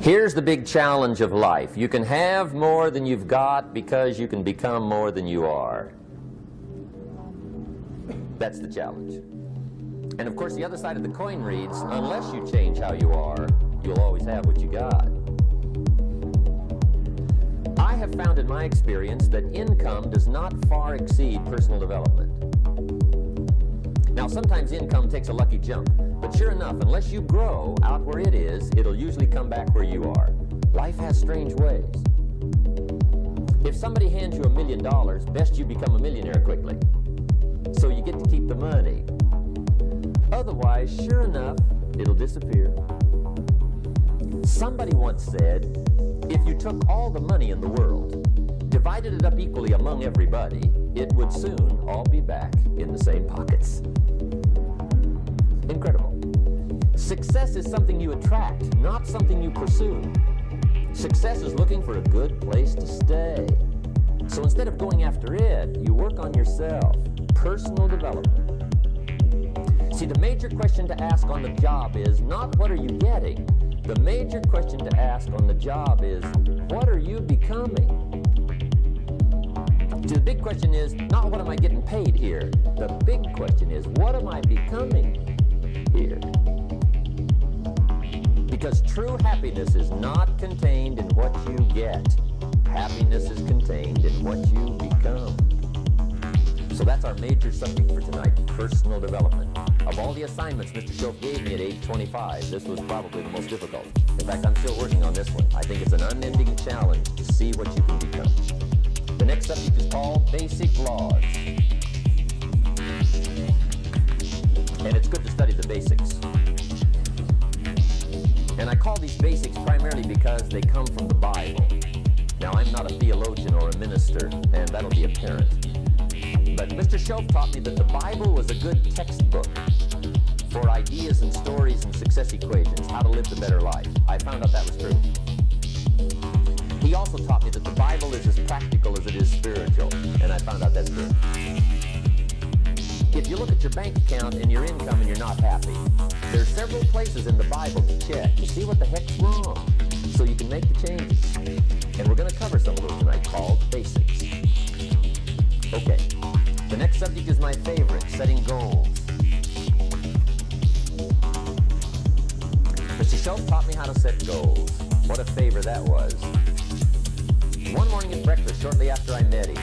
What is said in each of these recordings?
Here's the big challenge of life. You can have more than you've got because you can become more than you are. That's the challenge. And of course, the other side of the coin reads, unless you change how you are, you'll always have what you got. I have found in my experience that income does not far exceed personal development. Now, sometimes income takes a lucky jump, but sure enough, unless you grow out where it is, it'll usually come back where you are. Life has strange ways. If somebody hands you $1 million, best you become a millionaire quickly, so you get to keep the money. Otherwise, sure enough, it'll disappear. Somebody once said, if you took all the money in the world, divided it up equally among everybody, it would soon all be back in the same pockets. Incredible. Success is something you attract, not something you pursue. Success is looking for a good place to stay. So instead of going after it, you work on yourself. Personal development. See, the major question to ask on the job is not what are you getting? The major question to ask on the job is, what are you becoming? See, the big question is not what am I getting paid here? The big question is, what am I becoming here? Because true happiness is not contained in what you get. Happiness is contained in what you become. So that's our major subject for tonight, personal development. Of all the assignments Mr. Shoaff gave me at age 25, this was probably the most difficult. In fact, I'm still working on this one. I think it's an unending challenge to see what you can become. The next subject is called Basic Laws. And it's good to study the basics. And I call these basics primarily because they come from the Bible. Now, I'm not a theologian or a minister, and that'll be apparent. But Mr. Shoaff taught me that the Bible was a good textbook for ideas and stories and success equations, how to live the better life. I found out that was true. He also taught me that the Bible is as practical as it is spiritual, and I found out that's true. If you look at your bank account and your income and you're not happy, there are several places in the Bible to check to see what the heck's wrong, so you can make the changes. And we're going to cover some of those tonight called basics. Okay. The next subject is my favorite, setting goals. Mr. Shoaff taught me how to set goals. What a favor that was. One morning at breakfast, shortly after I met him,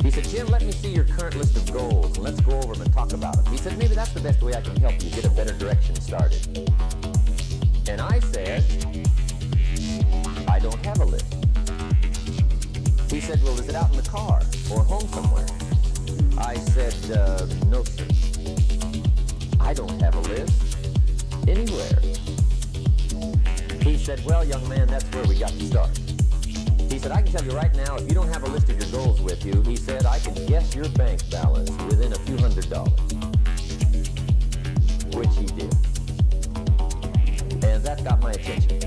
he said, Jim, let me see your current list of goals, and let's go over them and talk about them. He said, maybe that's the best way I can help you get a better direction started. And I said, I don't have a list. He said, well, is it out in the car or home somewhere? I said, no, sir. I don't have a list anywhere. He said, well, young man, that's where we got to start. He said, I can tell you right now, if you don't have a list of your goals with you, he said, I can guess your bank balance within a few $100s. Which he did. And that got my attention.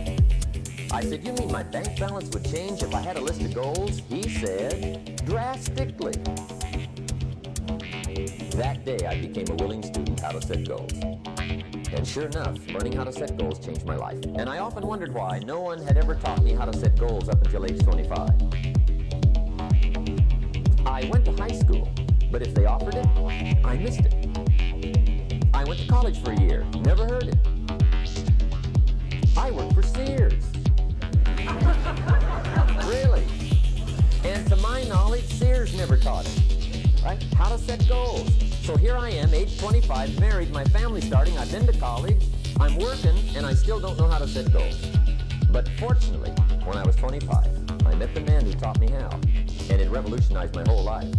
I said, you mean my bank balance would change if I had a list of goals? He said, drastically. That day, I became a willing student how to set goals. And sure enough, learning how to set goals changed my life. And I often wondered why no one had ever taught me how to set goals up until age 25. I went to high school, but if they offered it, I missed it. I went to college for a year, never heard it. I worked for Sears. Really? And to my knowledge, Sears never taught it. Right? How to set goals. So here I am, age 25, married, my family's starting, I've been to college, I'm working, and I still don't know how to set goals. But fortunately, when I was 25, I met the man who taught me how, and it revolutionized my whole life.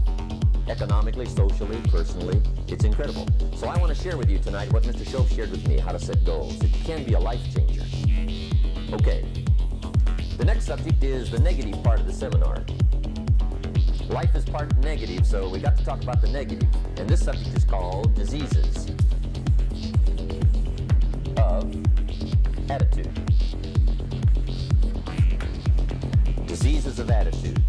Economically, socially, personally, it's incredible. So I want to share with you tonight what Mr. Shoaff shared with me, how to set goals. It can be a life changer. Okay. The next subject is the negative part of the seminar. Life is part negative, so we got to talk about the negative. And this subject is called diseases of attitude. Diseases of attitude.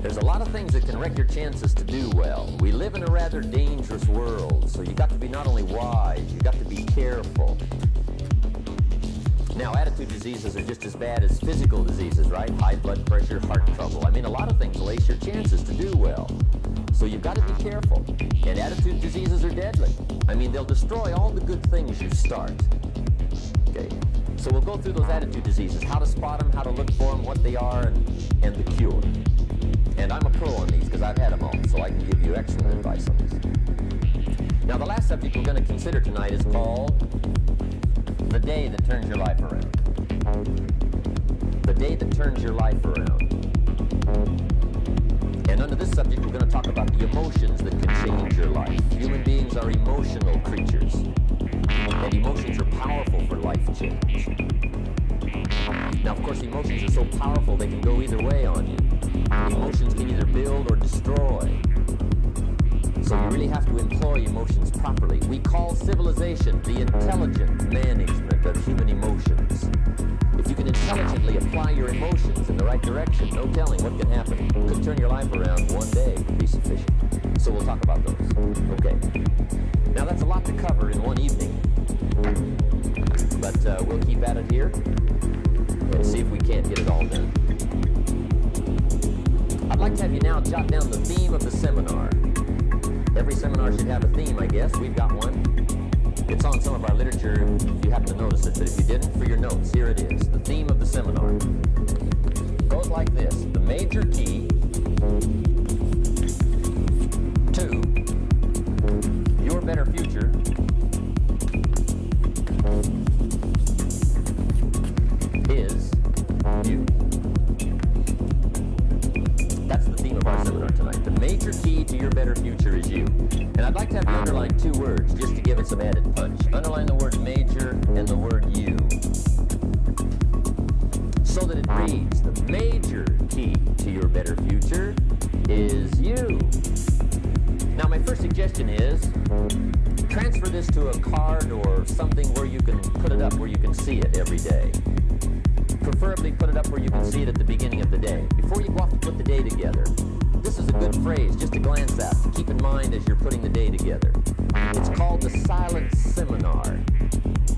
There's a lot of things that can wreck your chances to do well. We live in a rather dangerous world, so you got to be not only wise, you got to be careful. Now, attitude diseases are just as bad as physical diseases, right? High blood pressure, heart trouble. I mean, a lot of things lace your chances to do well. So you've got to be careful. And attitude diseases are deadly. I mean, they'll destroy all the good things you start. Okay? So we'll go through those attitude diseases, how to spot them, how to look for them, what they are, and the cure. And I'm a pro on these because I've had them all, so I can give you excellent advice on this. Now, the last subject we're going to consider tonight is called the day that turns your life around. The day that turns your life around. And under this subject, we're going to talk about the emotions that can change your life. Human beings are emotional creatures. And emotions are powerful for life change. Now, of course, emotions are so powerful they can go either way on you. Emotions can either build or destroy. So you really have to employ emotions properly. We call civilization the intelligent management of human emotions. If you can intelligently apply your emotions in the right direction, no telling what can happen. Could turn your life around one day, could be sufficient. So we'll talk about those. Okay. Now that's a lot to cover in one evening. But we'll keep at it here and see if we can't get it all done. I'd like to have you now jot down the theme of the seminar. Every seminar should have a theme, I guess. We've got one. It's on some of our literature if you happen to notice it, but if you didn't, for your notes, here it is. The theme of the seminar goes like this. The major key to your better future is you. That's the theme of our seminar tonight. The major key to your better future is you. And I'd like to have you underline two words just to give it some added punch. Underline the word major and the word you. So that it reads, the major key to your better future is you. Now my first suggestion is transfer this to a card or something where you can put it up where you can see it every day. Preferably put it up where you can see it at the beginning of the day. Before you go off to put the day together, this is a good phrase just to glance at, to keep in mind as you're putting the day together. It's called the silent seminar.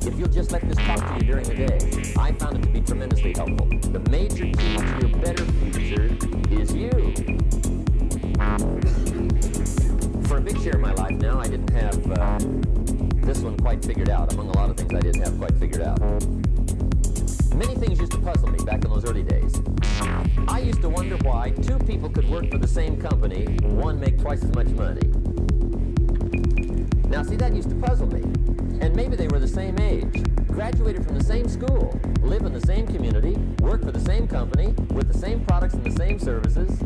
If you'll just let this talk to you during the day, I found it to be tremendously helpful. The major key to your better future is you. For a big share of my life now, I didn't have this one quite figured out, among a lot of things I didn't have quite figured out. Many things used to puzzle me back in those early days. I used to wonder why two people could work for the same company, one make twice as much money. Now see, that used to puzzle me. And maybe they were the same age, graduated from the same school, live in the same community, work for the same company, with the same products and the same services.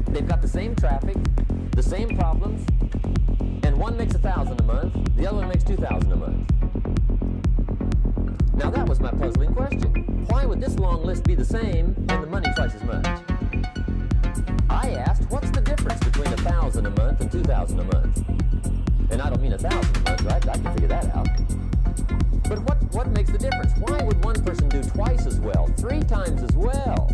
They've got the same traffic, the same problems, and one makes $1,000 a month, the other one makes $2,000 a month. Now that was my puzzling question. Why would this long list be the same and the money twice as much? I asked, what's the difference between $1,000 a month and $2,000 a month? And I don't mean $1,000 a month, right? I can figure that out. But what makes the difference? Why would one person do twice as well, 3 times as well?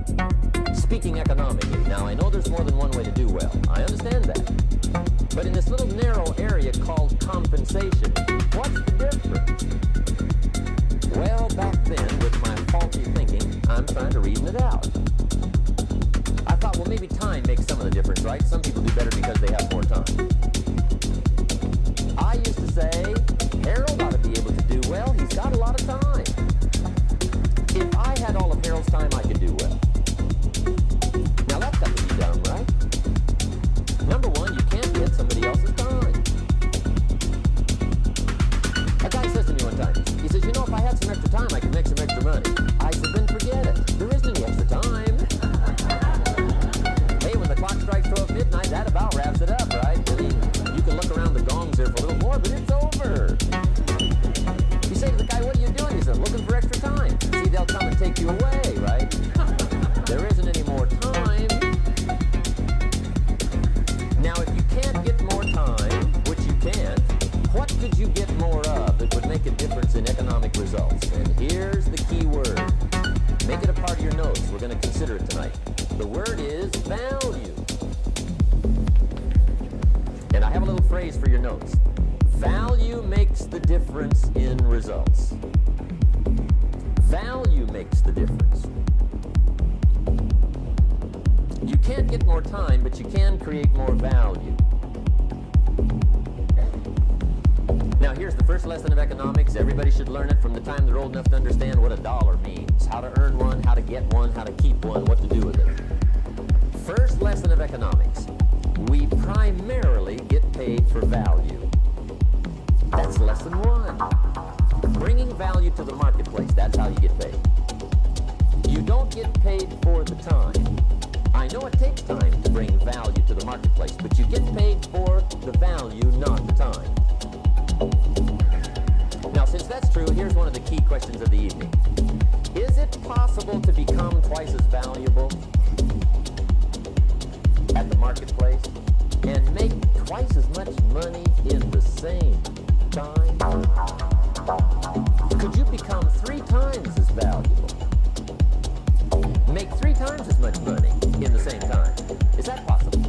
Speaking economically, now I know there's more than one way to do well. I understand that. But in this little narrow area called compensation, what's the difference? Well, back then, with my faulty thinking, I'm trying to reason it out. I thought, well, maybe time makes some of the difference, right? Some people do better because they have more time. I used to say, Harold ought to be able to do well. He's got a lot of time. If I had all of Harold's time, I could do well. Now, that's got to be dumb, right? Number one, you can't get somebody else's time. A guy says to me one time, he says, you know, if I had some extra time, I could make some extra money. I said, then forget it. There isn't any extra time. Hey, when the clock strikes 12 midnight, that about wraps it up, right? I mean, you can look around the gongs there for a little more, but it's over. You say to the guy, what are you doing? He said, looking for extra time. See, they'll come and take you away, right? There isn't any more time. Now, if you can't get more time, which you can't, what could you get more of that would make a difference in economic results? And here's the key word. Make it a part of your notes. We're going to consider it tonight. The word is value. And I have a little phrase for your notes. Value makes the difference in results. Value makes the difference. You can't get more time, but you can create more value. Now here's the first lesson of economics. Everybody should learn it from the time they're old enough to understand what a dollar means, how to earn one, how to get one, how to keep one, what to do with it. First lesson of economics. We primarily get paid for value. That's lesson one. Bringing value to the marketplace, that's how you get paid. You don't get paid for the time. I know it takes time to bring value to the marketplace, but you get paid for the value, not the time. Now, since that's true, here's one of the key questions of the evening. Is it possible to become twice as valuable at the marketplace and make twice as much money in the same time? Could you become 3 times as valuable? Make 3 times as much money in the same time? Is that possible?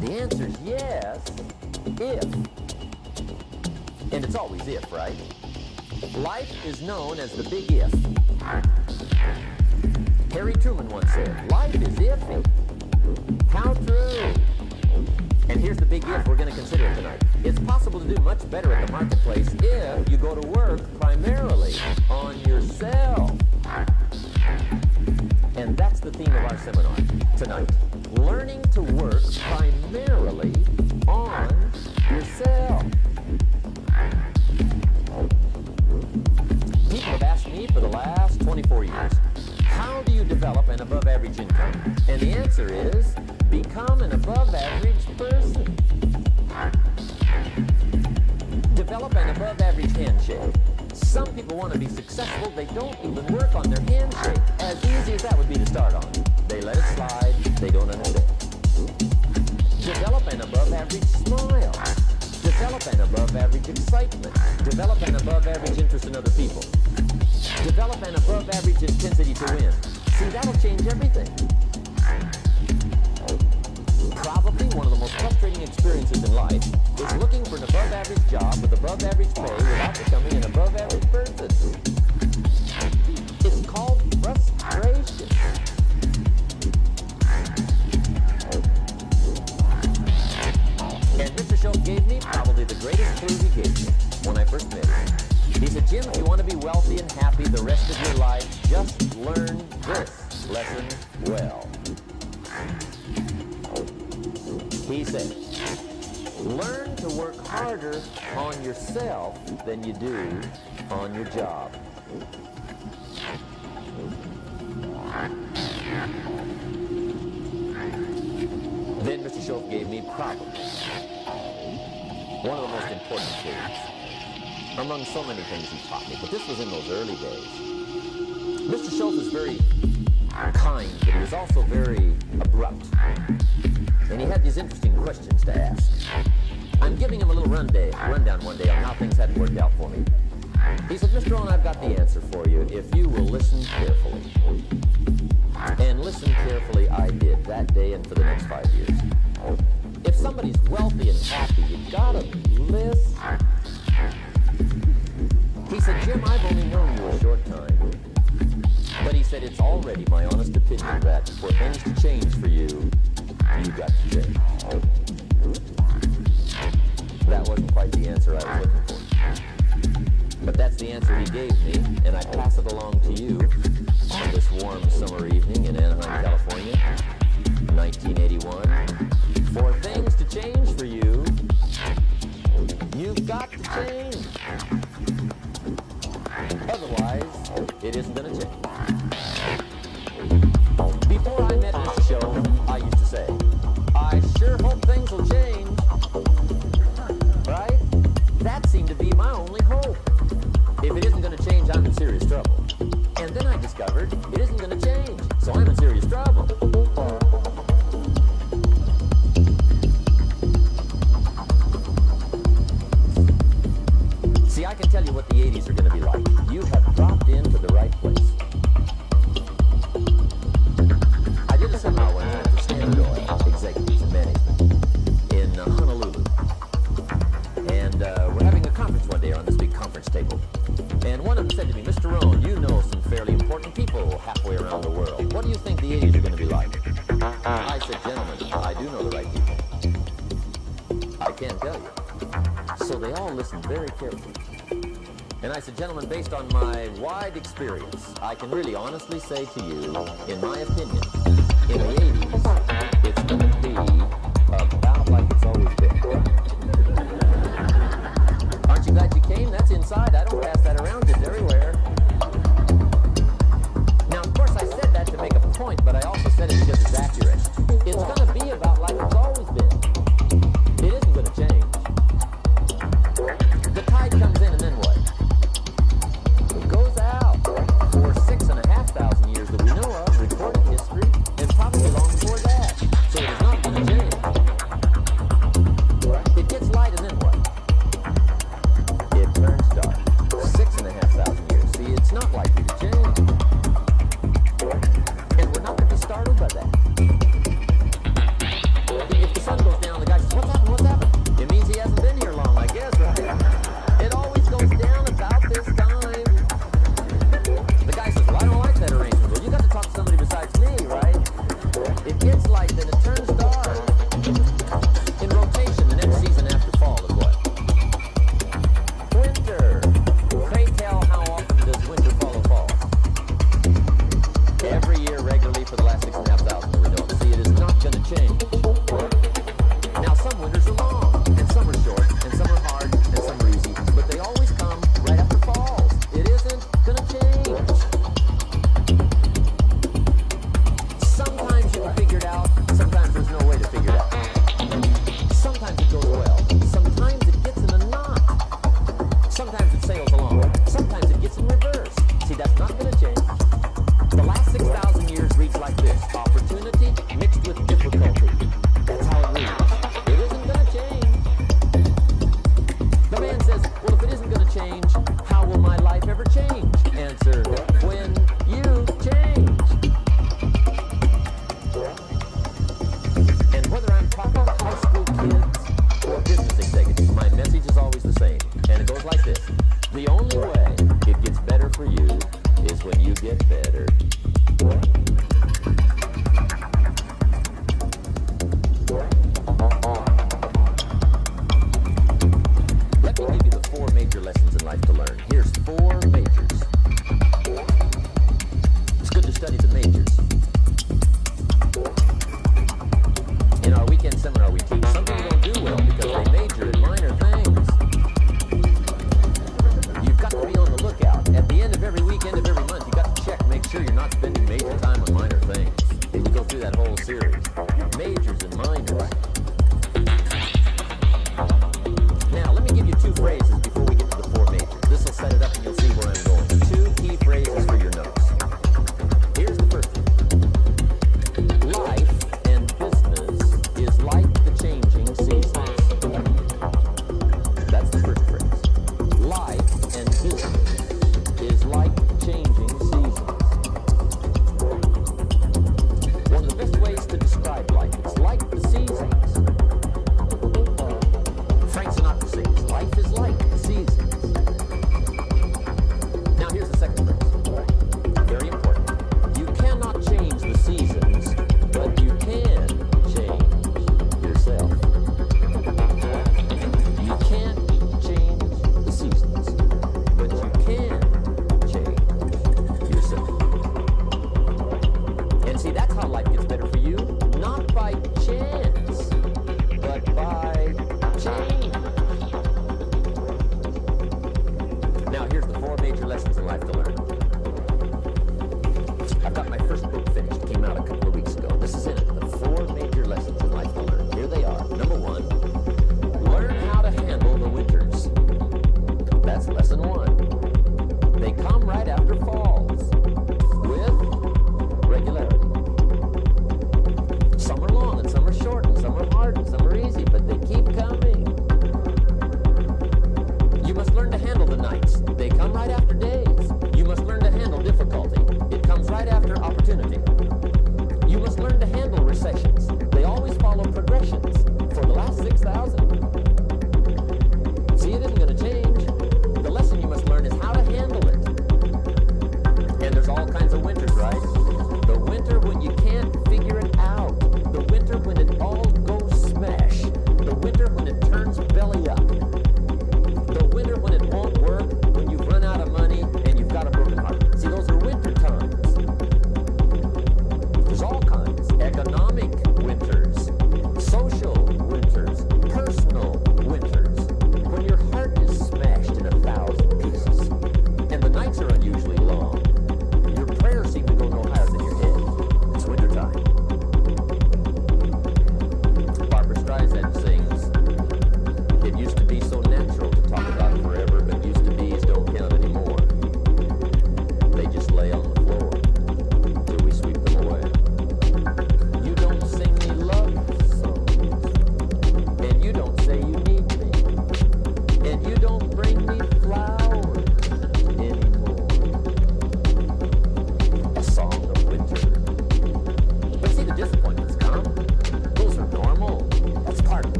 The answer is yes, if. And it's always if, right? Life is known as the big if. Harry Truman once said, life is iffy. How true. And here's the big if we're going to consider tonight. It's possible to do much better at the marketplace if you go to work primarily on yourself. And that's the theme of our seminar tonight. Learning to work primarily on yourself. People have asked me for the last 24 years, how do you develop an above-average income? And the answer is, become an above-average person. Develop an above-average handshake. Some people want to be successful, they don't even work on their handshake. As easy as that would be to start on. They let it slide, they don't understand. Develop an above-average smile. Develop an above-average excitement. Develop an above-average interest in other people. Develop an above-average intensity to win. See, that'll change everything. Probably one of the most frustrating experiences in life is looking for an above-average job with above-average pay without becoming an above-average person. It's called frustration. And Mr. Schultz gave me probably the greatest clue he gave me when I first met him. He said, Jim, if you want to be wealthy and happy the rest of your life, just learn this lesson well. He said, learn to work harder on yourself than you do on your job. Then Mr. Schultz gave me probably one of the most important clues among so many things he taught me, but this was in those early days. Mr. Schultz is very kind, but he was also very abrupt. And he had these interesting questions to ask. I'm giving him a little rundown one day on how things hadn't worked out for me. He said, Mr. Rohn, I've got the answer for you if you will listen carefully. And listen carefully I did that day and for the next 5 years. If somebody's wealthy and happy, you gotta listen. He said, Jim, I've only known you a short time. But he said, it's already my honest opinion that for things to change for you, you got to change. That wasn't quite the answer I was looking for. But that's the answer he gave me, and I pass it along to you on this warm summer evening in Anaheim, California, 1981. For things to change for you, you've got to change. Otherwise, it isn't going to change. Before I met Mr. Show, I used to say, I sure hope things will change. Right? That seemed to be my only hope. If it isn't going to change, I'm in serious trouble. And then I discovered it isn't going to change, so I'm in serious trouble. See, I can tell you what the 80s are going to be like. You have dropped into the right place. I did a seminar one time for Standard Oil executives and management in Honolulu. And we're having a conference one day on this big conference table. And one of them said to me, Mr. Rohn, you know some fairly important people halfway around the world. What do you think the 80s are going to be like? I said, gentlemen, I do know the right people. I can't tell you. So they all listened very carefully. And I said, gentlemen, based on my wide experience, I can really honestly say to you, in my opinion, in the 80s, it's going to be about like it's always been. Aren't you glad you came? That's inside. I don't pass that around just everywhere. Now, of course, I said that to make a point, but I also said it because it's accurate. It's going to be about like it's always been. It isn't going to change. The tide comes in and then what? It goes out for 6,500 years that we know of, recorded history, and probably long before that. So it is not going to change. It gets light and then what? It turns dark. 6,500 years. See, it's not likely to change. And we're not going to be startled by that. If the sun goes down, the guy says, what's happened? What's happened? It means he hasn't been here long, I guess, right? It always goes down about this time. The guy says, well, I don't like that arrangement. Well, you got to talk to somebody besides me, right? It gets light, then it turns dark. In rotation, the next season after fall is what? Winter. Pray tell, how often does winter follow fall? Every year regularly for the last 6,500 we know. See, it is not going to change. Now, some winters are long, and some are short, and some are hard, and some are easy, but they always come right after falls. It isn't going to change. Sometimes you can figure it out, sometimes there's no way to figure it out. Sometimes it goes well, sometimes it gets in a knot, sometimes it sails along, sometimes it gets in reverse. See, that's not going to change. The last 6,000 years reads like this: opportunity mixed with difficulty. That's how it reads. It isn't going to change. The man says, well, if it isn't going to change, how will my life ever change? Answer, when you change. And whether I'm talking to high school kids or business executives, my message is always the same. And it goes like this: the only way it gets better for you is when you get better. Let me give you the 4 major lessons in life to learn. Here's 4 majors. It's good to study the majors. In our weekend seminar, we teach some people don't do well because they major in minor things. You've got to be on the lookout. At the end of every week, end of every month, you've got to check, make sure you're not spending major time on minor things. We go through that whole series. Majors and minors. Now, let me give you 2 phrases before we get to the 4 majors. This will set it up and you'll see where I'm going. 2 key phrases for your notes. Here's the first one. Life and business is like the changing seasons. That's the first phrase. Life and business is like changing seasons. One of the best ways to describe life, it's like the seasons. Frank Sinatra sings, life is like the seasons. Now here's the second phrase. Very important. You cannot change the seasons, but you can change yourself. You can't change the seasons, but you can change yourself. And see, that's how life gets better for you. Not by chance, but by change. Now, here's the 4 major lessons in life to learn. I've got my first book finished. It came out a couple of weeks ago. This is in it. The 4 major lessons in life to learn. Here they are. Number 1, learn how to handle the winters. That's lesson 1. They come right after falls with regularity. Some are long and some are short and some are hard and some are easy, but they keep coming. You must learn to handle the nights. They come right after days. You must learn to handle difficulty. It comes right after opportunity. You must learn to handle recessions. They always follow progressions. For the last 6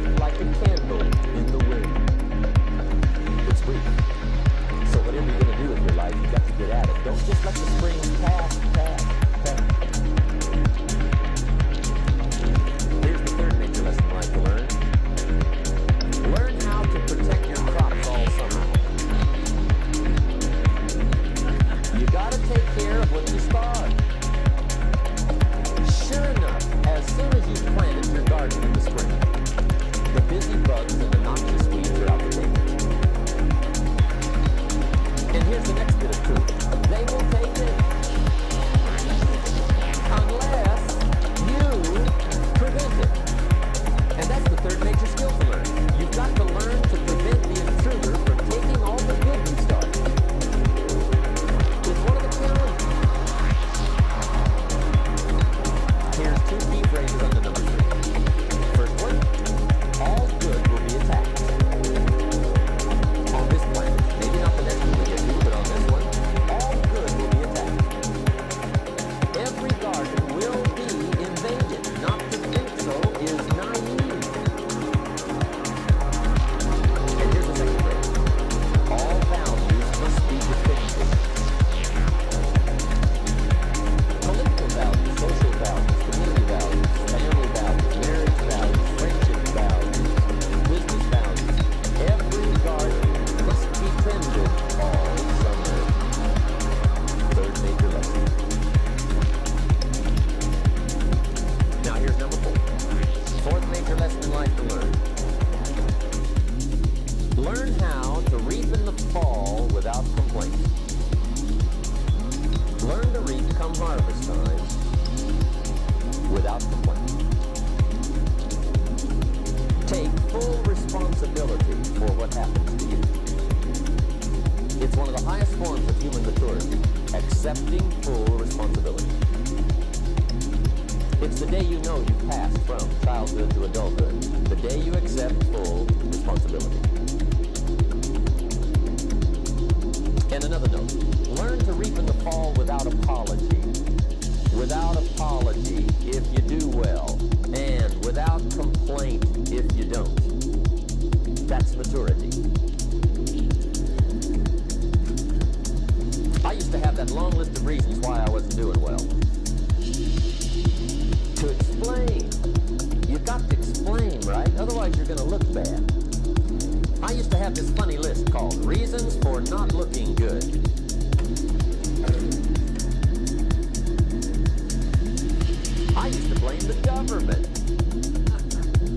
life like a candle in the wind. It's brief. So whatever you're going to do with your life, you've got to get at it. Don't just let the springs pass. Here's the third major lesson in life to learn. Learn how to protect your crops all summer. You got to take care of what you start. Sure enough, as soon as you planted your garden in the spring, the busy bugs and the noxious weeds are out to take it. And here's the next bit of truth. They will take it unless you prevent it. And that's the third major skill to learn. You've got to learn to prevent the intruder from taking all the good you start. It's one of the challenges. Here's two key phrases under number 3. First one, all good will be attacked. On this planet, maybe not the next one we get to, but on this one, all good will be attacked. Every garden will be invaded. Not to think so is naive. And here's the second phrase. All values must be defended. Political values, social values, community values, family values, marriage values, friendship values, business values. Every garden must be tended all summer. Third major lesson. Now here's number 4. Fourth major lesson in life to learn. Learn how to reap in the fall without complaint. Learn to reap come harvest time without complaint. Take full responsibility for what happens to you. It's one of the highest forms of human maturity, accepting full responsibility. It's the day you know you've passed from childhood to adulthood, the day you accept full responsibility. And another note, learn to reap in the fall without apology. Without apology if you do well, and without complaint if you don't. That's maturity. I used to have that long list of reasons why I wasn't doing well. To explain. You've got to explain, right? Otherwise you're going to look bad. I used to have this funny list called Reasons for Not Looking Good. I used to blame the government.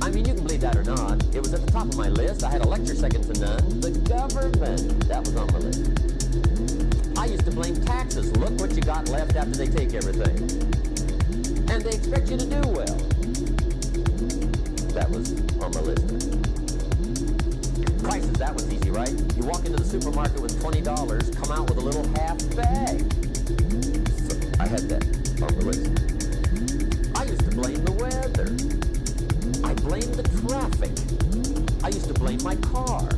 I mean, you can believe that or not. It was at the top of my list. I had a lecture second to none. The government. That was on my list. I used to blame taxes. Look what you got left after they take everything. And they expect you to do well. That was on my list. Prices, that was easy, right? You walk into the supermarket with $20, come out with a little half bag. So I had that on the list. I used to blame the weather. I blamed the traffic. I used to blame my car.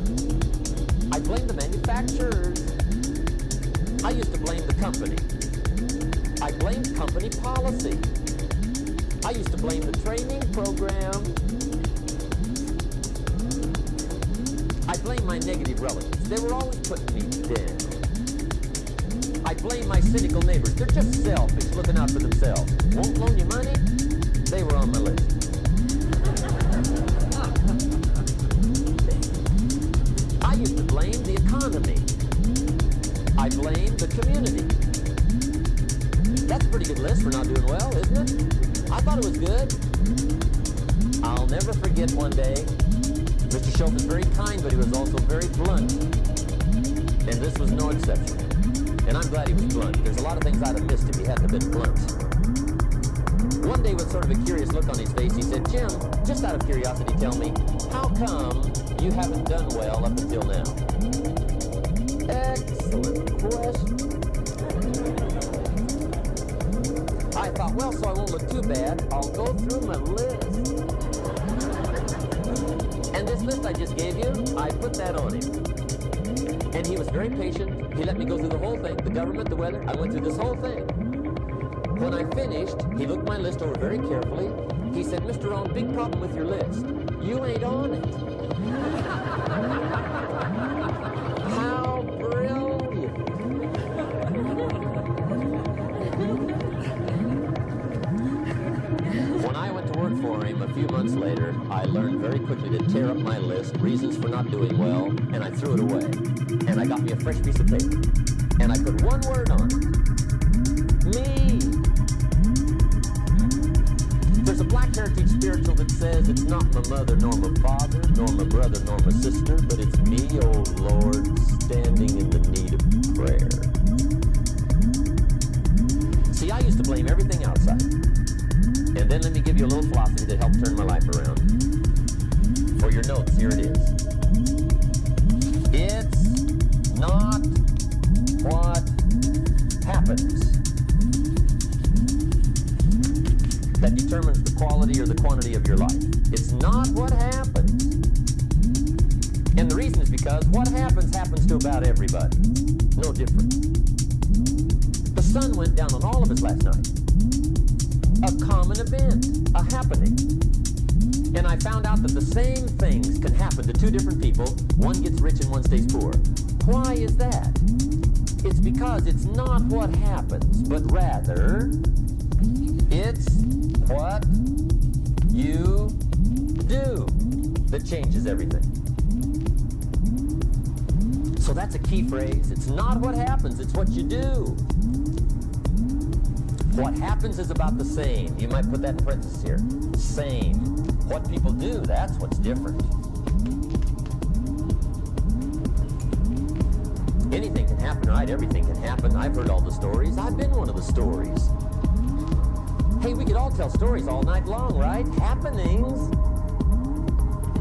I blamed the manufacturers. I used to blame the company. I blamed company policy. I used to blame the training program. I blame my negative relatives. They were always putting me down. I blame my cynical neighbors. They're just selfish, looking out for themselves. Won't loan you money? They were on my list. I used to blame the economy. I blame the community. That's a pretty good list for not doing well, isn't it? I thought it was good. I'll never forget one day, Mr. Shope was very kind, but he was also very blunt. And this was no exception. And I'm glad he was blunt. There's a lot of things I'd have missed if he hadn't been blunt. One day, with sort of a curious look on his face, he said, Jim, just out of curiosity, tell me, how come you haven't done well up until now? Excellent question. I thought, well, so I won't look too bad, I'll go through my list. And this list I just gave you, I put that on him. And he was very patient. He let me go through the whole thing, the government, the weather. I went through this whole thing. When I finished, he looked my list over very carefully. He said, Mr. Rohn, big problem with your list. You ain't on it. How brilliant. When I went to work for him a few months later, I learned very quickly to tear up my list, reasons for not doing well, and I threw it away. And I got me a fresh piece of paper. And I put one word on it. Me. There's a black heritage spiritual that says it's not my mother, nor my father, nor my brother, nor my sister, but it's me, oh Lord, standing in the need of prayer. See, I used to blame everything outside. And then let me give you a little philosophy that helped turn my life around. For your notes, here it is. It's not what happens that determines the quality or the quantity of your life. It's not what happens. And the reason is because what happens to about everybody. No different. The sun went down on all of us last night. A common event, a happening. And I found out that the same things can happen to two different people. One gets rich and one stays poor. Why is that? It's because it's not what happens, but rather it's what you do that changes everything. So that's a key phrase. It's not what happens, it's what you do. What happens is about the same. You might put that in parentheses here. Same. What people do, that's what's different. Anything can happen, right? Everything can happen. I've heard all the stories. I've been one of the stories. Hey, we could all tell stories all night long, right? Happenings.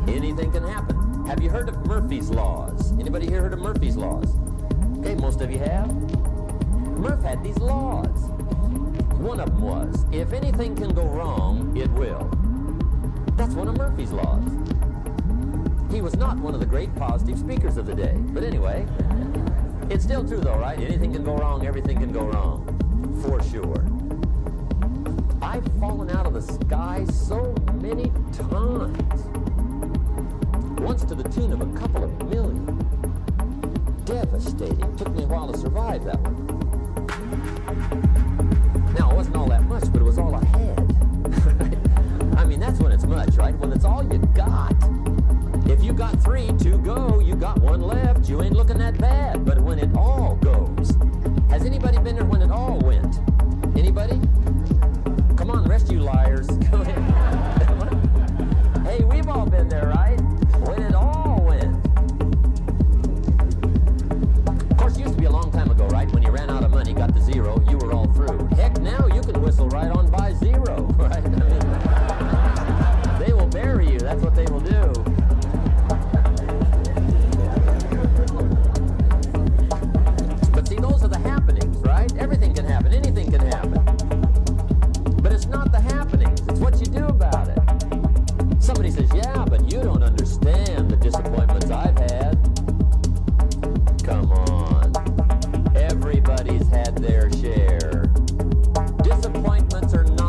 Anything can happen. Have you heard of Murphy's Laws? Anybody here heard of Murphy's Laws? Okay, most of you have. Murph had these laws. One of them was, if anything can go wrong, it will. That's one of Murphy's Laws. He was not one of the great positive speakers of the day. But anyway, it's still true though, right? Anything can go wrong, everything can go wrong. For sure. I've fallen out of the sky so many times. Once to the tune of a couple of million. Devastating. Took me a while to survive that one. Now, it wasn't all that much, but it was all I had. I mean, that's when it's much, right? When it's all you got. If you got 3 to go, you got 1 left, you ain't looking that bad. But when it all goes, has anybody been there when it all went? Anybody? Come on, the rest of you liars. Go ahead. Hey, we've all been there, right? When it all went. Of course, it used to be a long time ago, right? When you ran out of money, got to 0, you were all through. Heck, now you can whistle right on by 0, right? I mean, they will bury you. That's what they will do. But see, those are the happenings, right? Everything can happen. Anything can happen. But it's not the happenings. It's what you do about it. Somebody says, yeah, but you don't understand the disappointments I've had. Come on. Everybody's had their share. Disappointments are not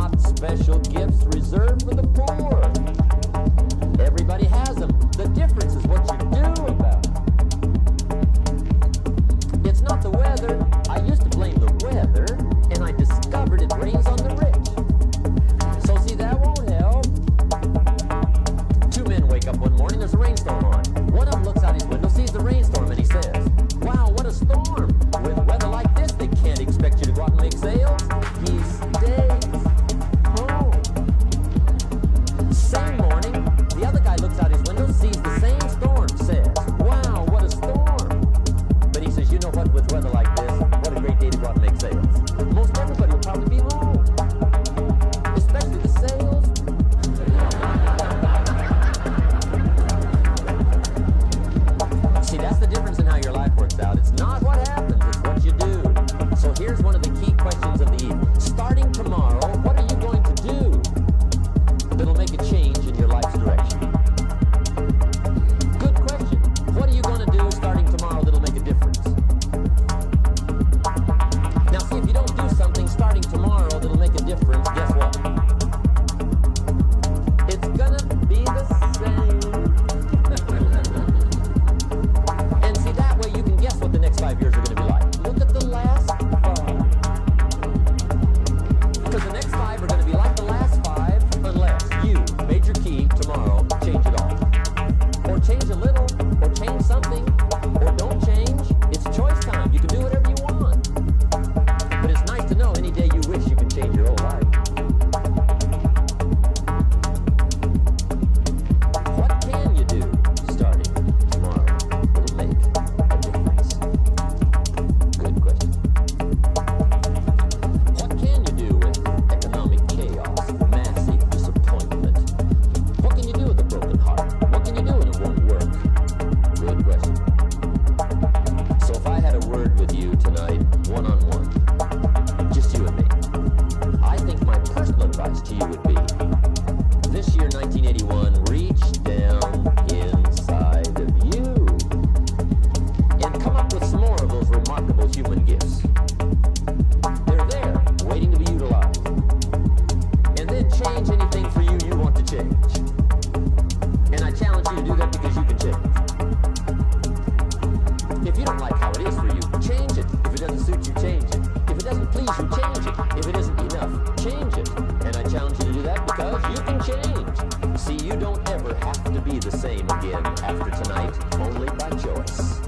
same again after tonight, only by choice.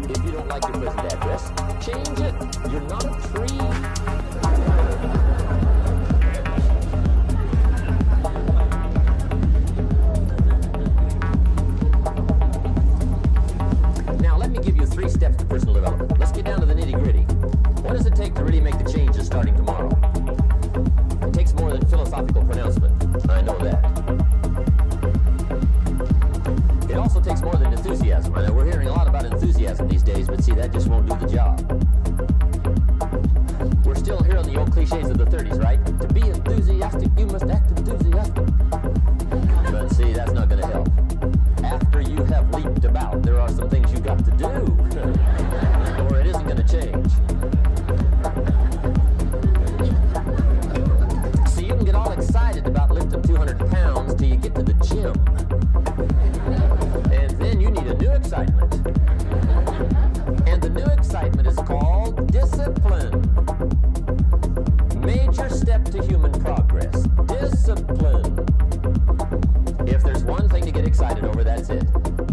If you don't like your present address, change it. You're not a tree. Now, let me give you 3 steps to personal development. Let's get down to the nitty-gritty. What does it take to really make the changes starting tomorrow? It takes more than philosophical pronouncement. I know that. It also takes more than enthusiasm. I know we're hearing a lot about enthusiasm these days, but see, that just won't do the job. We're still hearing the old cliches of the 30s, right? To be enthusiastic, you must act enthusiastic. But see, that's not going to help. After you have leaped about, there are some things you got to do, or it isn't going to change. See, you can get all excited about lifting 200 pounds till you get to the gym. And then you need a new excitement. And the new excitement is called discipline. Major step to human progress. Discipline. If there's one thing to get excited over, that's it.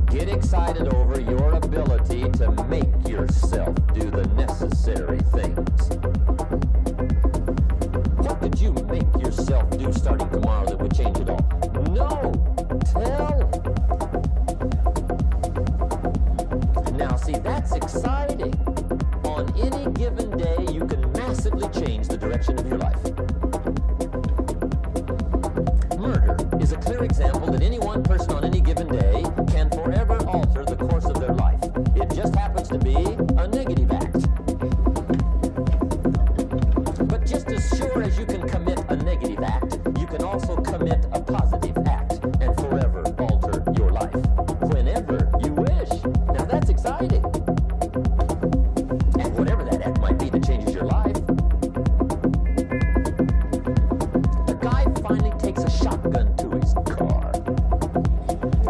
Get excited over your ability to make yourself do the necessary things. What could you make yourself do starting tomorrow that would change it all? No! Tell! Now, see, that's exciting. On any given day, you can massively change the direction of your life. Murder is a clear example that any one person on any given day can forever alter the course of their life. It just happens to be a negative act. But just as sure as you can commit a negative act, you can also commit a positive act and forever alter your life. Whenever you wish. Now that's exciting. And whatever that act might be that changes your life. A guy finally takes a shotgun to his car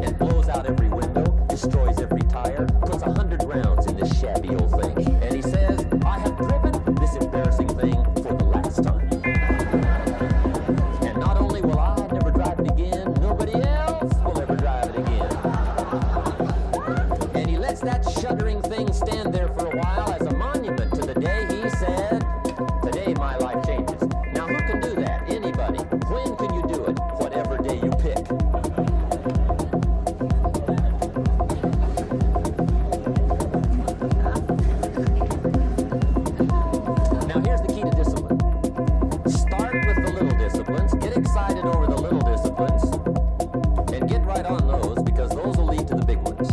and blows out every window, destroys every tire, puts 100 rounds in this shabby old thing. And he says, I have driven this embarrassing thing for the last time. And not only will I never drive it again, nobody else will ever drive it again. And he lets that shuddering thing stand there for a while as a monument to the day he said, today my life changes. Now who can do that? Anybody. When can you do it? Whatever day you pick. Now here's the key to discipline. Start with the little disciplines, get excited over the little disciplines, and get right on those because those will lead to the big ones.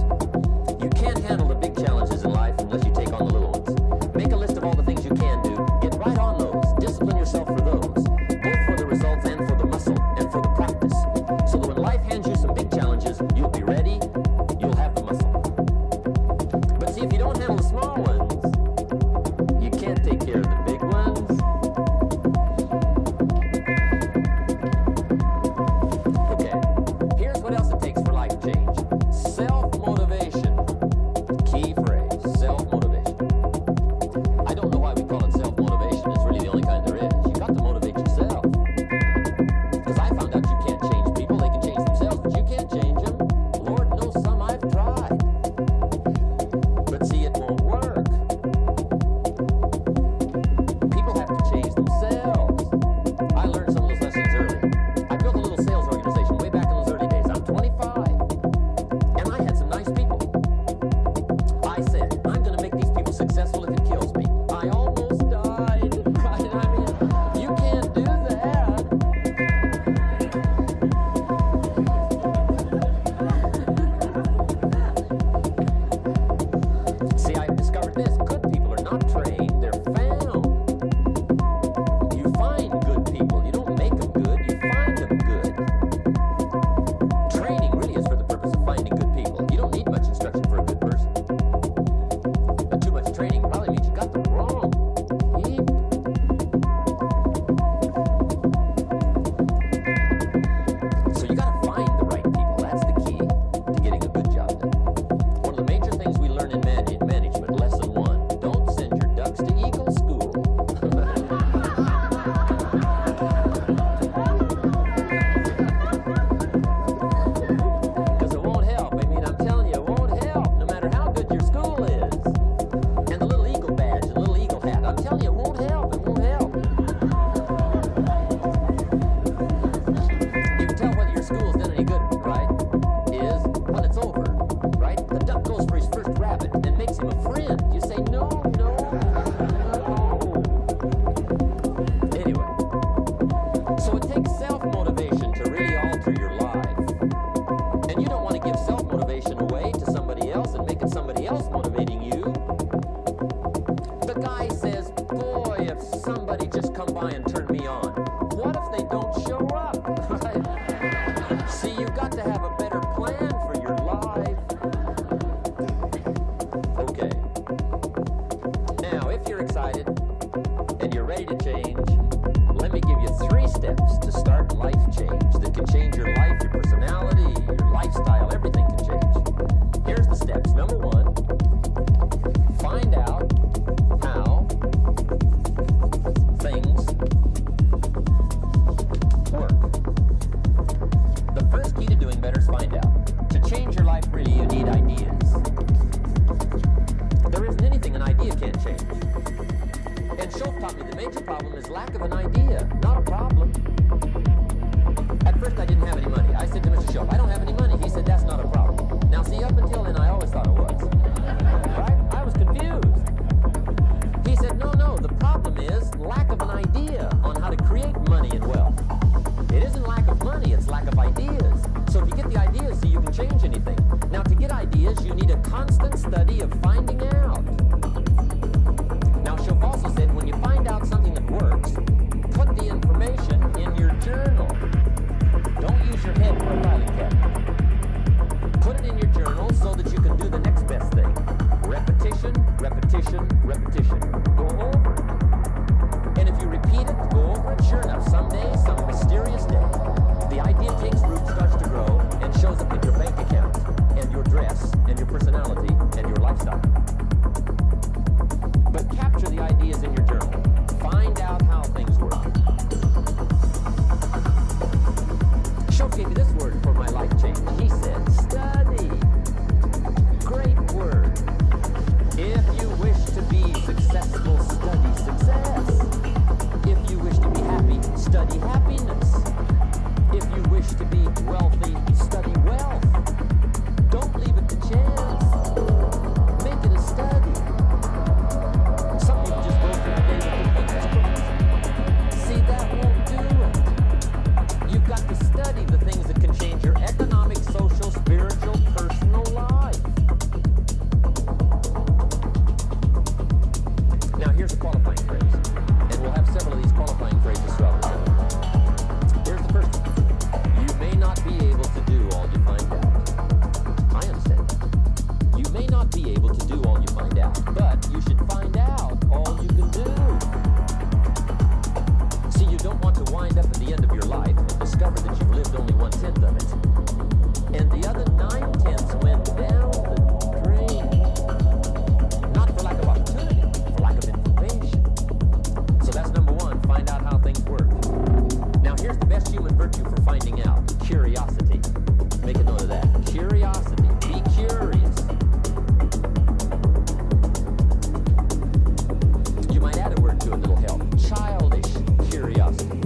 You can't handle the big challenges in life unless you take on the little ones. Make a list of all the things you can do, get right on those, discipline yourself for those, both for the results and for the muscle and for the practice. So that when life hands you some big challenges, you'll be ready, you'll have the muscle. But see, if you don't handle the small ones, you can't take care of the big ones. Okay, here's what else it takes for life change. Self-motivation. Key phrase, self-motivation. I don't know why we call it self-motivation. It's really the only kind there is. You got to motivate yourself. Because I found out you can't change people. They can change themselves, but you can't change them. Lord knows some I've tried. But see, it won't work. People have to change themselves. I learned some of those lessons early. I built a little sales organization way back in those early days. I'm 25. And I had some nice people. I said, I'm going to make these people successful if it kills me. I almost died. I mean, you can't do that. See, I've discovered this. Good people are not trained, they're found. You find good people. You don't make them good, you find them good. Training really is for the purpose of finding good people. You don't need much instruction for a good person. But too much training probably means you got them wrong. So you got to find the right people. That's the key to getting a good job done. One of the major things we learn in management, lesson 1, don't send your ducks to eagle school. excited and you're ready to change, let me give you 3 steps to start life change that can change your life, your personality, your lifestyle, everything can change. Here's the steps. Number 1, find out how things work. The first key to doing better is find out. To change your life, really, you need ideas. There isn't anything an idea can't change. And Schultz taught me the major problem is lack of an idea, not a problem. At first I didn't have any money. I said to Mr. Schultz, I don't have any money. He said, that's not a problem. Now see, up until then I always thought it was. Right? I was confused. He said, no, the problem is lack of an idea on how to create money and wealth. It isn't lack of money, it's lack of ideas. So if you get the ideas, so you can change anything. Now to get ideas, you need a constant study of finding out. Now Schultz also said, when you find out something that works, put the information in your journal. Don't use your head for a filing cabinet. Put it in your journal so that you can do the next best thing. Repetition, repetition, repetition. Go over it. And if you repeat it, go over it, sure enough, someday, some mysterious day, the idea takes root, starts to grow, and shows up in your bank account, and your dress, and your personality, and your lifestyle. But capture the ideas in your journal. Find out how things work. Schultz gave me this word for my life change. He said, study. Great word. If you wish to be successful, study success. If you wish to be happy, study happiness. If you wish to be wealthy, study wealth. Don't leave it to chance. Make it a study. Some people just go through the day with their fingers crossed. See, that won't do it. You've got to study the things that can change your economic, social, spiritual, personal life. Now here's a qualifying phrase, and we'll have several of these qualifying phrases throughout the show. Here's the first one. You may not be able to do all you find out. I understand. You may not be able to do all you find out, but you should find out all you can do. See, you don't want to wind up at the end of your life and discover that you've lived only 1/10 of it, and the other 9/10 went down the drain. Not for lack of opportunity, for lack of information. So that's number 1, find out how things work. Now here's the best human virtue for finding out, curiosity. Make a note of that. Curiosity. Be curious. You might add a word to it that'll help. Childish curiosity.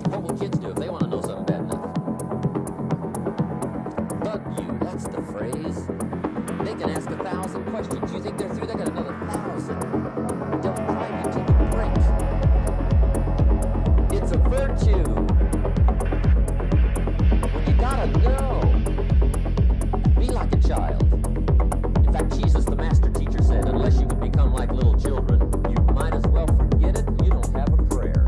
What will kids do if they want to know something bad enough? Bug you, that's the phrase. They can ask 1,000 questions. You think they're through? They got another 1,000. They'll drive you to the brink. It's a virtue. When you gotta know, be like a child. In fact, Jesus, the master teacher, said, unless you can become like little children, you might as well forget it. You don't have a prayer.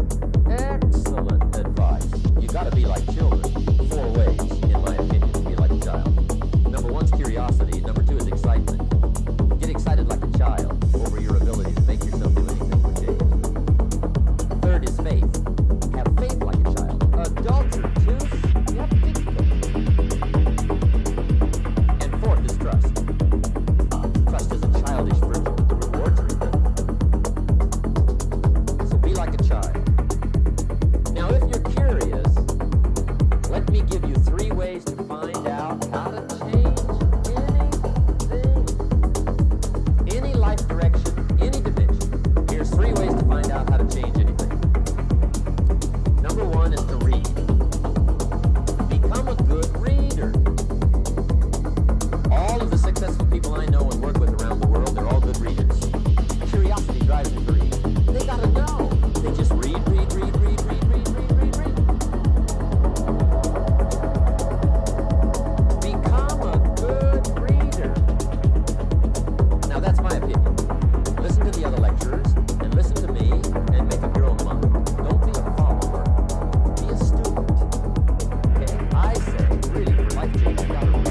Excellent advice. You gotta be like children. 4 ways, in my opinion, to be like a child. Number 1 is curiosity. Number 2 is excitement. Get excited like a child over your ability to make yourself do anything for change. 3rd is faith. Have faith like a child. Adultery, too. You have big faith. And 4th is trust. Trust is a childish virtue, but the rewards are incredible. So be like a child. Now, if you're curious, let me give you 3 ways to find out how to change anything. Any life direction, any dimension. Here's 3 ways to find out how to change anything. Number 1 is to read. Become a good reader. All of the successful people I know and work with around the world, they're all good readers. Curiosity drives them to read. They gotta know. They just read, read, read, read, read, read, read, read, read. Become a good reader. Now that's my opinion. Listen to the other lecturers, and listen to me, and make up your own mind. Don't be a follower. Be a student. Okay? I say, really, for life change, you gotta read.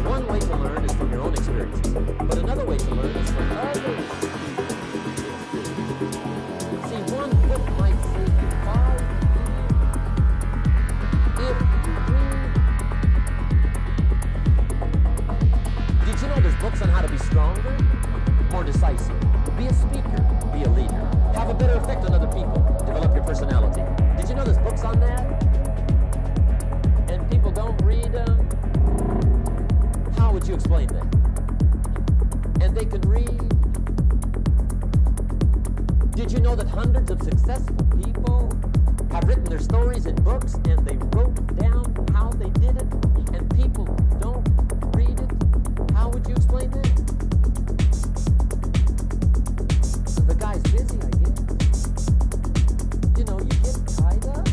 One on how to be stronger, more decisive. Be a speaker. Be a leader. Have a better effect on other people. Develop your personality. Did you know there's books on that? And people don't read them? How would you explain that? And they can read. Did you know that hundreds of successful people have written their stories in books and they wrote down how they did it and people don't read it? How would you explain that? The guy's busy, I guess. You know, you get tied up.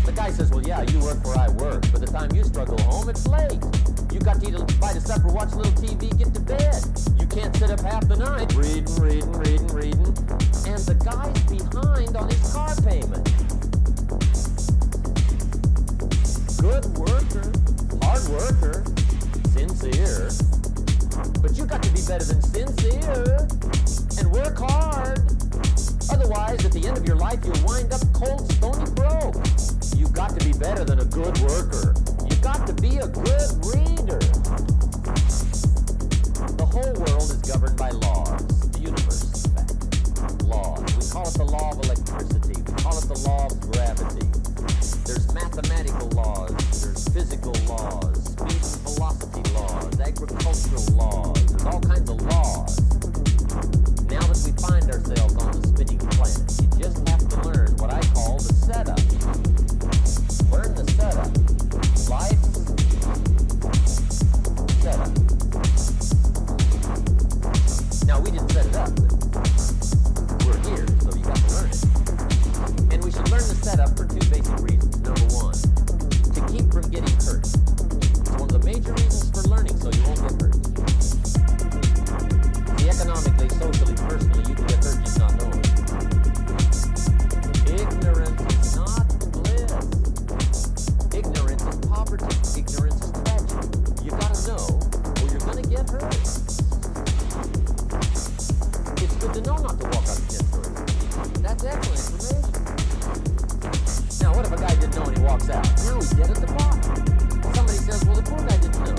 The guy says, well, yeah, you work where I work. By the time you struggle home, it's late. You got to eat a bite of supper, watch a little TV, get to bed. You can't sit up half the night reading. And the guy's behind on his car payment. Good worker, hard worker, sincere. But you got to be better than sincere and work hard. Otherwise, at the end of your life, you'll wind up cold, stony broke. You got to be better than a good worker. You got to be a good reader. The whole world is governed by laws. The universe, in fact. Laws. We call it the law of electricity. We call it the law of gravity. There's mathematical laws. There's physical laws. Speed and velocity laws. Agricultural laws. There's all kinds of laws. Now that we find ourselves on the spinning planet, you just have to learn what I call the setup. Learn the setup. Life setup. Now, we didn't set it up, but we're here, so you got to learn it. And we should learn the setup for two basic reasons. Number one, to keep from getting hurt. It's one of the major reasons for learning, so you won't get hurt. See, economically, socially, personally, you can get hurt just not knowing. Ignorance is not bliss. Ignorance is poverty. Ignorance is tragedy. You gotta know, or you're gonna get hurt. It's good to know not to walk out of 10 stories. That's excellent information. Now, what if a guy didn't know and he walks out? Now he's dead at the bottom. Somebody says, well, the poor guy didn't know.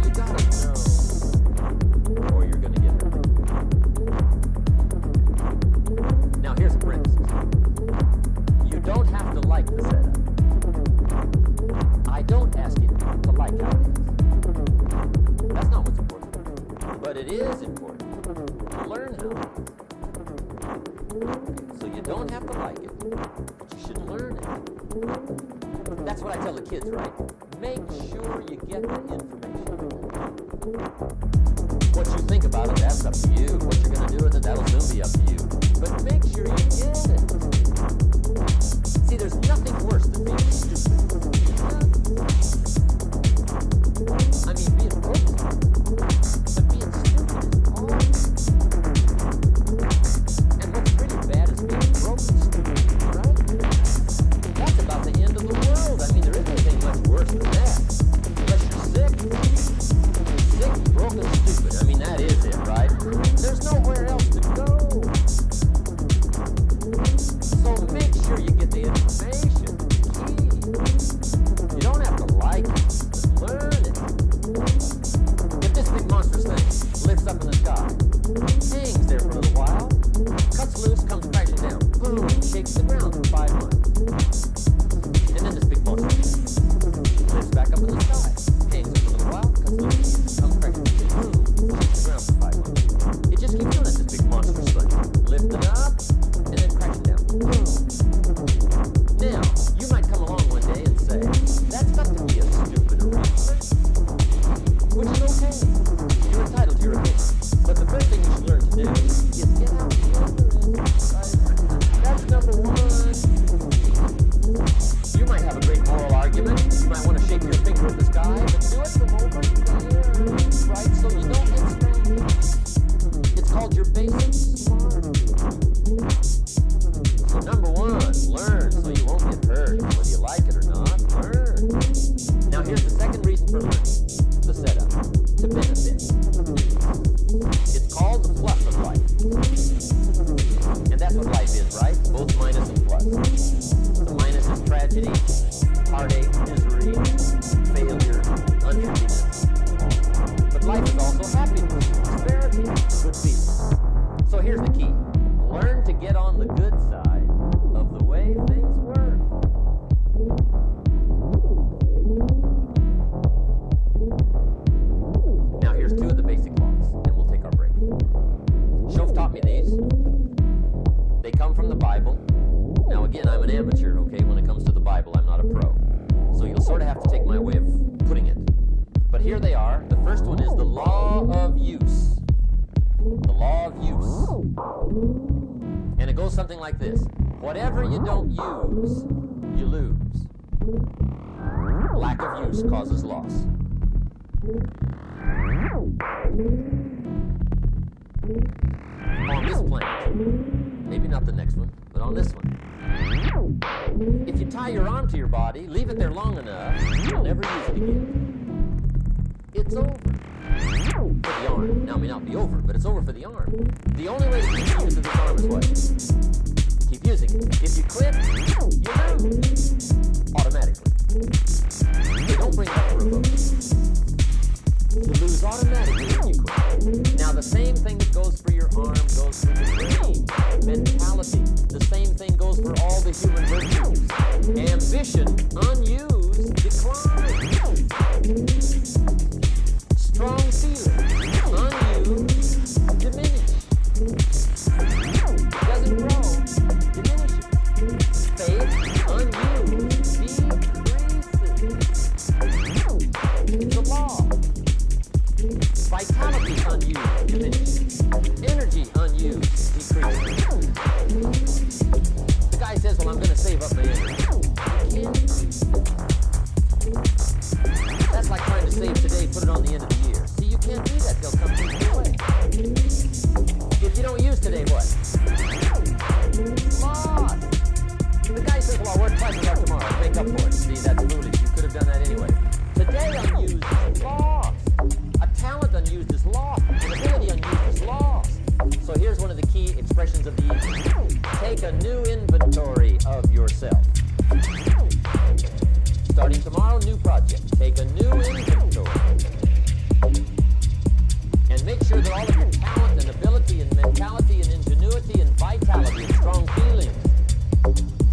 You gotta know, or you're gonna get hurt. Now, here's a principle. You don't have to like the setup. I don't ask you to like how it is. That's not what's important. But it is important to learn how. So you don't have to like it, but you should learn it. That's what I tell the kids, right? Make sure you get the information. What you think about it, that's up to you. What you're going to do with it, that'll soon be up to you. But make sure you get it. See, there's nothing worse than being stupid. I mean, being broken. But being stupid is awful. And what's pretty bad is being broken stupid, right? That's about the end of the world. I mean, there isn't anything much worse than that. Unless you're sick. Sick, broken, stupid. I mean, that is it, right? There's nowhere else to go. So make sure you get the information. Key. You don't have to like it. Just learn it. If this big monstrous thing lifts up in the sky, hangs there for a little while, cuts loose, comes crashing down, boom, shakes the ground for 5 months. And then this big monster lifts back up in the sky, hangs there for a little while, cuts loose, comes crashing down, boom, shakes the ground for 5 months. It just keeps doing it, this big monstrous thing. Lifting up, and then crashing down, boom. Now, you might come along one day and say, that's got to be a stupid arrangement. Which is okay. You're entitled to your opinion. But the first thing you should learn to do is get out the ignorance. Right? That's number one. You might have a great moral argument. You might want to shake your finger at the sky, but do it from over there. Right? So you don't get strangled. It's called your basic smarts. So number one, learn so you won't get hurt. Whether you like it or not, learn. Now here's the second reason for learning. The setup. To benefit. It's called the plus of life. And that's what life is, right? Both minus and plus. The minus is tragedy, heartache, misery, failure, unhappiness. to take my way of putting it. But here they are. The first one is the law of use. The law of use. And it goes something like this. Whatever you don't use, you lose. Lack of use causes loss. On this planet, maybe not the next one, but on this one, if you tie your arm to your body, leave it there long enough, you'll never use it again. It's over. For the arm. Now, it may not be over, but it's over for the arm. The only way to keep the use of this arm is what? Keep using it. If you quit, you lose. Automatically. So don't bring it up for a vote. You lose automatically when you quit. Now, the same thing that goes for your arm goes for your brain. Mentality. The same thing goes for all the human virtues. Ambition, unused, declines. Strong feeling, unused, diminish. Doesn't grow, diminishes. Faith, unused, decreases. It's a law. Vitality, unused, diminishes. Energy, unused, decreases. The guy says, well, I'm going to save up my energy. You can't. That's like trying to save today, put it on the end of the year. See, you can't do that. They'll come take it away. If you don't use today, what? Lost. The guy says, well, I'll work twice as hard tomorrow. Make up for it. See, that's foolish. You could have done that anyway. Today, unused is lost. A talent unused is lost. An ability unused is lost. So here's one of the key expressions of the evening. Take a new inventory of yourself. Starting tomorrow, new project. Take a new inventory. And make sure that all of your talent and ability and mentality and ingenuity and vitality and strong feelings,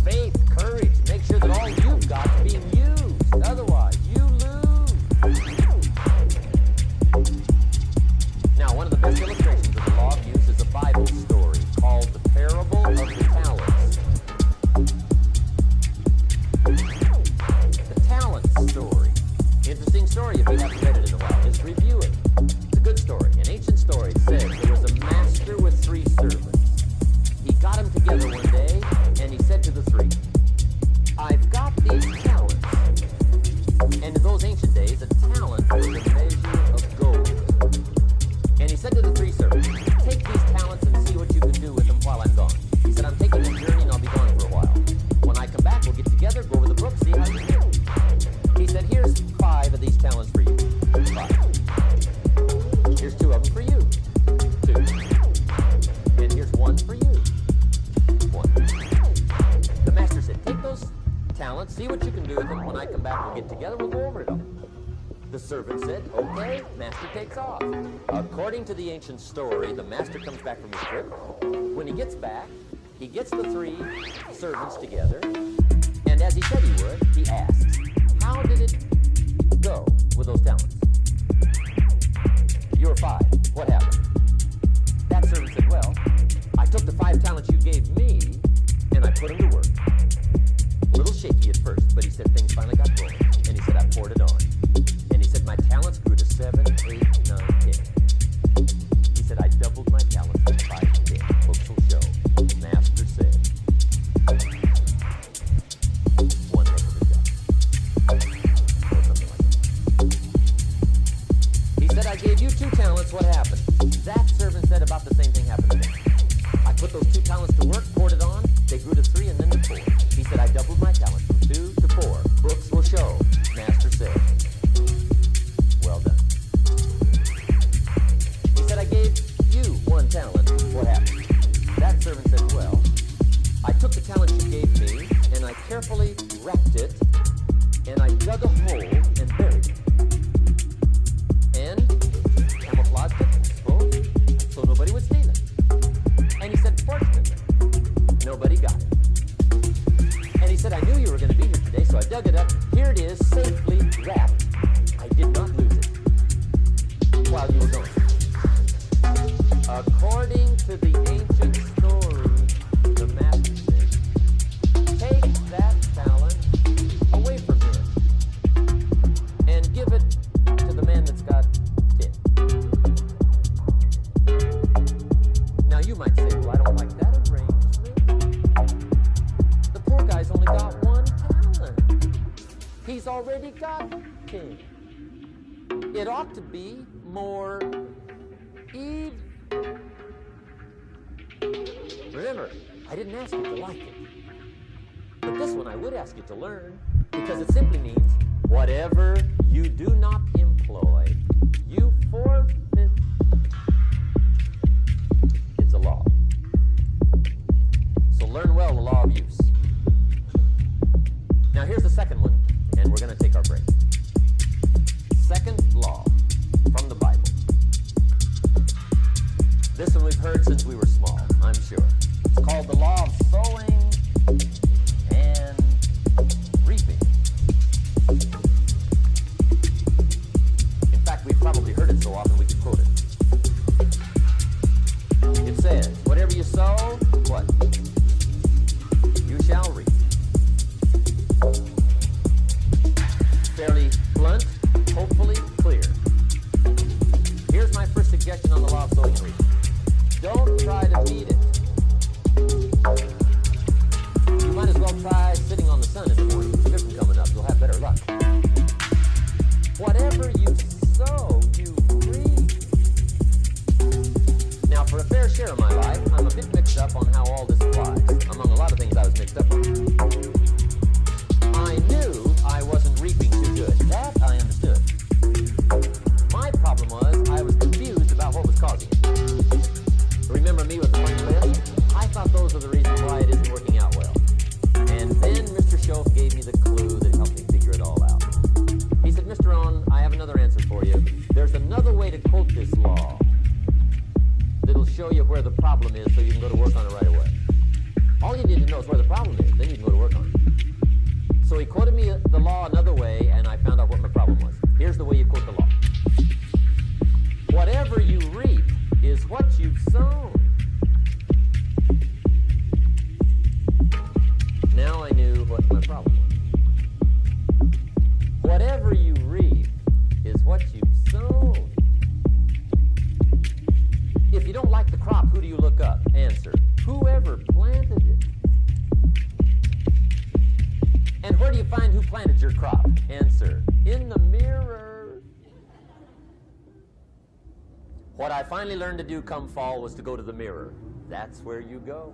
faith, courage, make sure that all you've got is being used. Otherwise, you lose. Now, one of the best illustrations of the law of use is a Bible story called the Parable of the Talents. Story. Interesting story if you haven't read it in a while. Just review it. It's a good story. An ancient story says there was a master with 3 servants. He got them together one day and he said to the 3, I've got these talents. And in those ancient days, a talent was a measure of gold. And he said to the 3 servants, take these talents and see what you can do with them while I'm gone. He said, I'm taking a journey and I'll be gone for a while. When I come back, we'll get together, go over the book, see how you do. He said, here's 5 of these talents for you. 5. Here's 2 of them for you. 2. And here's 1 for you. 1. The master said, take those talents, see what you can do with them. When I come back, we'll get together, we'll go over it all. The servant said, okay, master takes off. According to the ancient story, the master comes back from his trip. When he gets back, he gets the 3 servants together, and as he said he would, he asks, how did it go with those talents? You were 5. What happened? That servant said, well, I took the 5 talents you gave me, and I put them to work. A little shaky at first, but he said things finally got rolling. And he said, I poured it on. And he said, my talents grew to 7, 8, 9, 10. He said, I doubled my talents from 5 to 10. Books will show. Master said. One heck of a job. Or something like that. He said, I gave you 2 talents. What happened? That servant said about the same thing happened to me. I put those 2 talents to work, poured it on. They grew to 3 and then to 4. He said, I doubled my talents from 2 to 4. Books will show. Master said. Well done. He said, I gave you 1 talent. What happened? That servant said, well, I took the talent you gave me, and I carefully wrapped it, and I dug a hole and buried it. And camouflaged it, I suppose, so nobody would steal it. And he said, fortunately, nobody got it. And he said, I knew you were going to be here today, so I dug it up. Here it is, safely wrapped. I did not lose it while you were gone. According to the ancient story, the master said, take that talent away from him. He's already got 10. It ought to be more even. Remember, I didn't ask you to like it. But this one I would ask you to learn, because it simply means whatever you do not employ, you forfeit. It's a law. So learn well the law of use. Now here's the second one, and we're going to take our break. Second law from the Bible. This one we've heard since we were small, I'm sure. It's called the law of sowing and reaping. In fact, we've probably heard it so often we could quote it. It says, whatever you sow, what? You shall reap. Fairly blunt, hopefully clear. Here's my first suggestion on the law of sowing and reaping. Don't try to beat it. You might as well try sitting on the sun in the morning. With the vision coming up, you'll have better luck. Whatever you sow, you reap. Now, for a fair share of my life, I'm a bit mixed up on how all this applies. Among a lot of things I was mixed up on. I knew I wasn't reaping too good. That I understood. My problem was I was confused about what was causing it. Remember me with the funny list? I thought those are the reasons why it isn't working out well. And then Mr. Schoaf gave me the clue that helped me figure it all out. He said, Mr. Rohn, I have another answer for you. There's another way to quote this law that'll show you where the problem is so you can go to work on it right away. All you need to know is where the problem is, then you can go to work on it. So he quoted me the law another way, and I found out what my problem was. Here's the way you quote the law. Whatever you reap is what you've sown. Now I knew what my problem was. Whatever you reap is what you've sown. If you don't like the crop, who do you look up? Answer, whoever planted it. And where do you find who planted your crop? Answer, in the mirror. What I finally learned to do come fall was to go to the mirror. That's where you go.